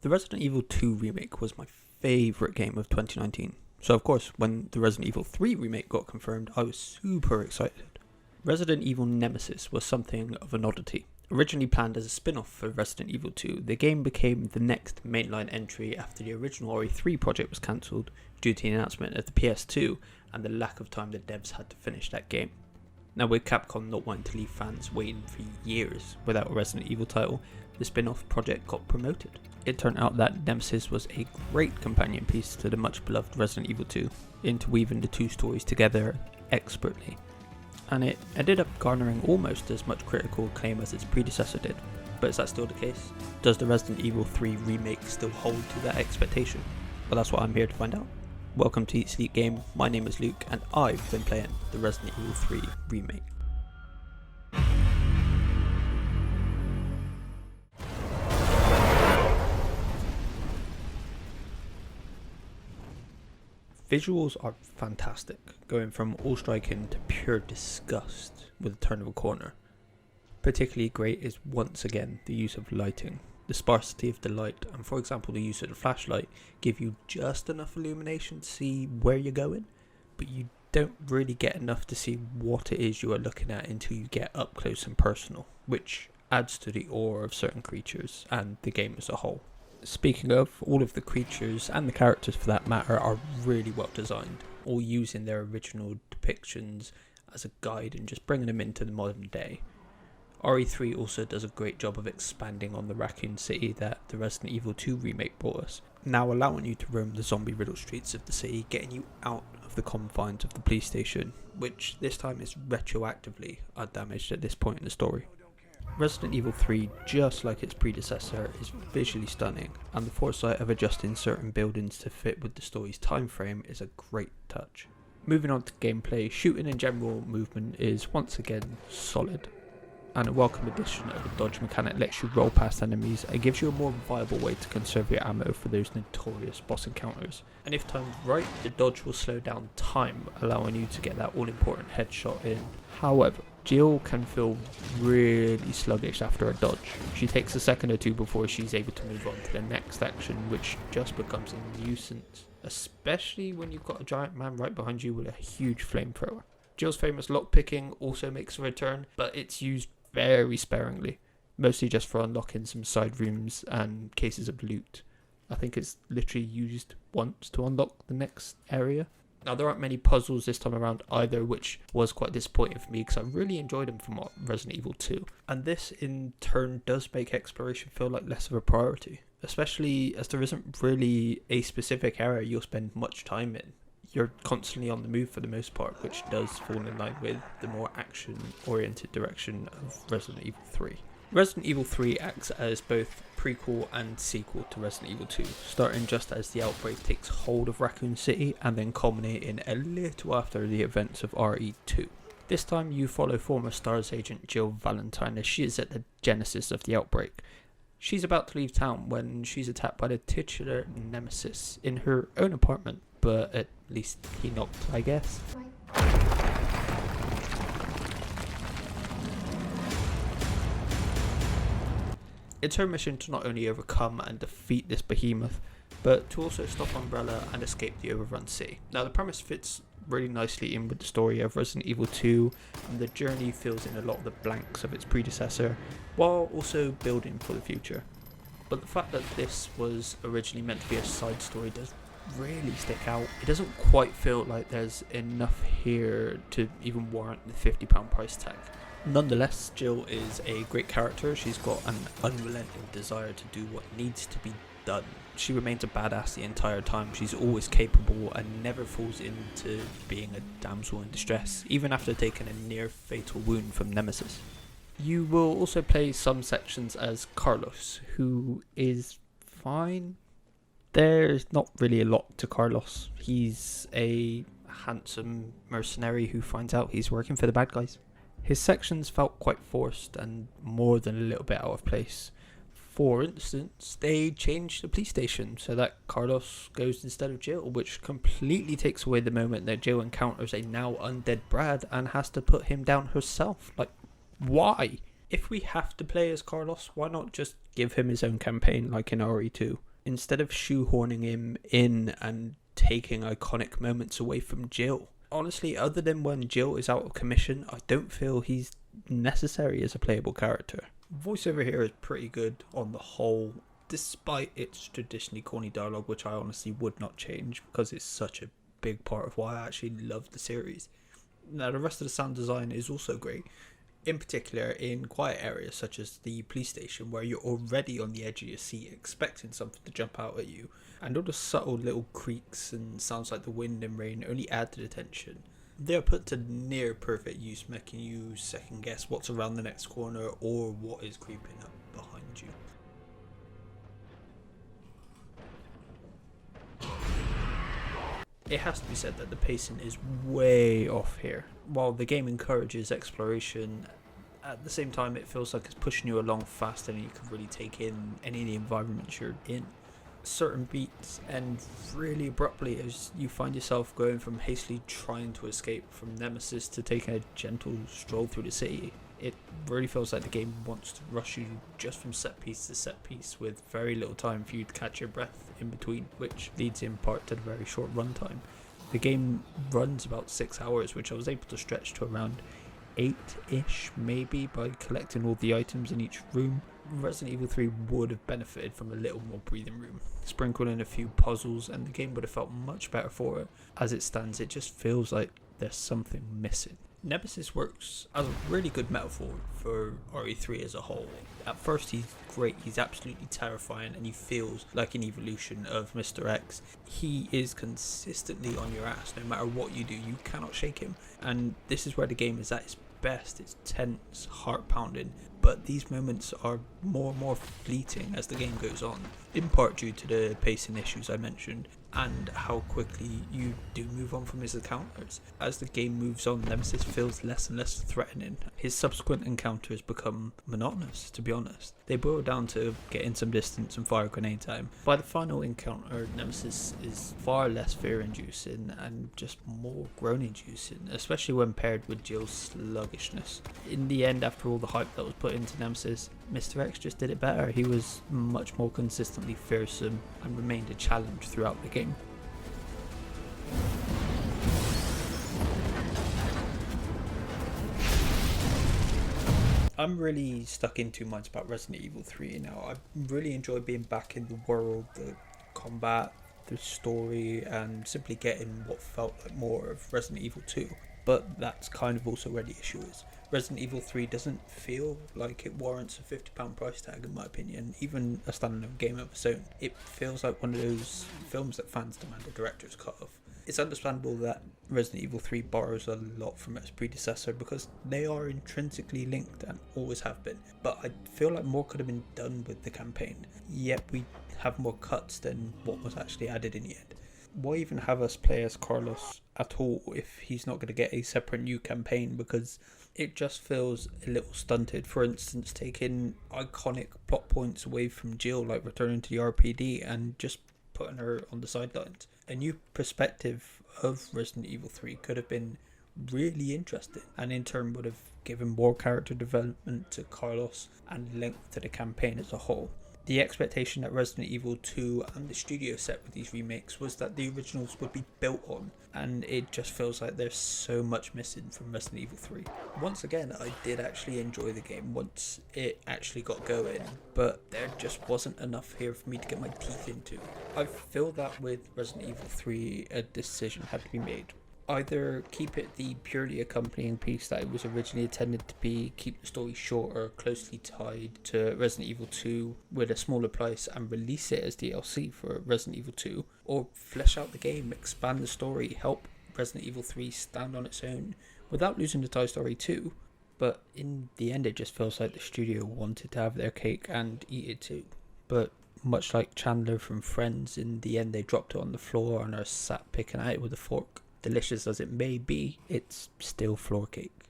The Resident Evil 2 remake was my favourite game of 2019, so of course when the Resident Evil 3 remake got confirmed I was super excited. Resident Evil Nemesis was something of an oddity. Originally planned as a spin-off for Resident Evil 2, the game became the next mainline entry after the original RE3 project was cancelled due to the announcement of the PS2 and the lack of time the devs had to finish that game. Now, with Capcom not wanting to leave fans waiting for years without a Resident Evil title, the spin-off project got promoted. It turned out that Nemesis was a great companion piece to the much beloved Resident Evil 2, interweaving the two stories together expertly, and it ended up garnering almost as much critical acclaim as its predecessor did. But is that still the case? Does the Resident Evil 3 remake still hold to that expectation? Well, that's what I'm here to find out. Welcome to Eat Sleep Game, my name is Luke and I've been playing the Resident Evil 3 remake. Visuals are fantastic, going from all striking to pure disgust with a turn of a corner. Particularly great is once again the use of lighting. The sparsity of the light and, for example, the use of the flashlight give you just enough illumination to see where you're going, but you don't really get enough to see what it is you are looking at until you get up close and personal, which adds to the awe of certain creatures and the game as a whole. Speaking of, all of the creatures and the characters for that matter are really well designed, all using their original depictions as a guide and just bringing them into the modern day. RE3 also does a great job of expanding on the Raccoon City that the Resident Evil 2 remake brought us, now allowing you to roam the zombie-riddled streets of the city, getting you out of the confines of the police station, which this time is retroactively undamaged at this point in the story. Resident Evil 3, just like its predecessor, is visually stunning, and the foresight of adjusting certain buildings to fit with the story's time frame is a great touch. Moving on to gameplay, shooting and general movement is once again solid, and a welcome addition of a dodge mechanic lets you roll past enemies and gives you a more viable way to conserve your ammo for those notorious boss encounters. And if timed right, the dodge will slow down time, allowing you to get that all-important headshot in. However, Jill can feel really sluggish after a dodge. She takes a second or two before she's able to move on to the next action, which just becomes a nuisance, especially when you've got a giant man right behind you with a huge flamethrower. Jill's famous lockpicking also makes a return, but it's used very sparingly, mostly just for unlocking some side rooms and cases of loot. I think it's literally used once to unlock the next area. Now, there aren't many puzzles this time around either, which was quite disappointing for me because I really enjoyed them from Resident Evil 2. And this in turn does make exploration feel like less of a priority, especially as there isn't really a specific area you'll spend much time in. You're constantly on the move for the most part, which does fall in line with the more action-oriented direction of Resident Evil 3. Resident Evil 3 acts as both prequel and sequel to Resident Evil 2, starting just as the outbreak takes hold of Raccoon City and then culminating a little after the events of RE2. This time you follow former STARS agent Jill Valentine as she is at the genesis of the outbreak. She's about to leave town when she's attacked by the titular Nemesis in her own apartment, but at least he knocked, I guess. It's her mission to not only overcome and defeat this behemoth, but to also stop Umbrella and escape the overrun city. Now, the premise fits really nicely in with the story of Resident Evil 2, and the journey fills in a lot of the blanks of its predecessor, while also building for the future. But the fact that this was originally meant to be a side story does really stick out. It doesn't quite feel like there's enough here to even warrant the £50 price tag. Nonetheless, Jill is a great character. She's got an unrelenting desire to do what needs to be done. She remains a badass the entire time. She's always capable and never falls into being a damsel in distress, even after taking a near fatal wound from Nemesis. You will also play some sections as Carlos, who is fine. There's not really a lot to Carlos. He's a handsome mercenary who finds out he's working for the bad guys. His sections felt quite forced and more than a little bit out of place. For instance, they changed the police station so that Carlos goes instead of Jill, which completely takes away the moment that Jill encounters a now undead Brad and has to put him down herself. Like, why? If we have to play as Carlos, why not just give him his own campaign like in RE2? instead of shoehorning him in and taking iconic moments away from Jill. Honestly, other than when Jill is out of commission, I don't feel he's necessary as a playable character. Voiceover here is pretty good on the whole, despite its traditionally corny dialogue, which I honestly would not change because it's such a big part of why I actually love the series. Now, the rest of the sound design is also great, in particular in quiet areas such as the police station, where you're already on the edge of your seat expecting something to jump out at you, and all the subtle little creaks and sounds like the wind and rain only add to the tension. They are put to near perfect use, making you second guess what's around the next corner or what is creeping up behind you. It has to be said that the pacing is way off here. While the game encourages exploration, at the same time it feels like it's pushing you along faster than you can really take in any of the environments you're in. Certain beats end really abruptly as you find yourself going from hastily trying to escape from Nemesis to taking a gentle stroll through the city. It really feels like the game wants to rush you just from set piece to set piece with very little time for you to catch your breath in between, which leads in part to the very short runtime. The game runs about 6 hours, which I was able to stretch to around 8-ish maybe by collecting all the items in each room. Resident Evil 3 would have benefited from a little more breathing room. Sprinkle in a few puzzles and the game would have felt much better for it. As it stands, it just feels like there's something missing. Nemesis works as a really good metaphor for RE3 as a whole. At first he's great, he's absolutely terrifying and he feels like an evolution of Mr. X. He is consistently on your ass, no matter what you do, you cannot shake him. And this is where the game is at its best, it's tense, heart pounding, but these moments are more and more fleeting as the game goes on, in part due to the pacing issues I mentioned and how quickly you do move on from his encounters. As the game moves on, Nemesis feels less and less threatening. His subsequent encounters become monotonous, to be honest. They boil down to getting some distance and fire grenades at him. By the final encounter, Nemesis is far less fear-inducing and just more groan-inducing, especially when paired with Jill's sluggishness. In the end, after all the hype that was put into Nemesis, Mr. X just did it better. He was much more consistently fearsome and remained a challenge throughout the game. I'm really stuck in two minds about Resident Evil 3 now. I really enjoy being back in the world, the combat, the story, and simply getting what felt like more of Resident Evil 2. But that's kind of also where the issue is. Resident Evil 3 doesn't feel like it warrants a £50 price tag in my opinion, even a standalone game of its own. It feels like one of those films that fans demand a director's cut of. It's understandable that Resident Evil 3 borrows a lot from its predecessor because they are intrinsically linked and always have been, but I feel like more could have been done with the campaign, yet we have more cuts than what was actually added in the end. Why even have us play as Carlos at all if he's not going to get a separate new campaign, because it just feels a little stunted. For instance, taking iconic plot points away from Jill, like returning to the RPD and just putting her on the sidelines. A new perspective of Resident Evil 3 could have been really interesting and in turn would have given more character development to Carlos and length to the campaign as a whole. The expectation that Resident Evil 2 and the studio set with these remakes was that the originals would be built on, and it just feels like there's so much missing from Resident Evil 3. Once again, I did actually enjoy the game once it actually got going, but there just wasn't enough here for me to get my teeth into. I feel that with Resident Evil 3, a decision had to be made. Either keep it the purely accompanying piece that it was originally intended to be, keep the story shorter, closely tied to Resident Evil 2 with a smaller price and release it as DLC for Resident Evil 2, or flesh out the game, expand the story, help Resident Evil 3 stand on its own without losing the Toy Story 2. But in the end it just feels like the studio wanted to have their cake and eat it too. But much like Chandler from Friends, in the end they dropped it on the floor and are sat picking at it with a fork. Delicious as it may be, it's still floor cake.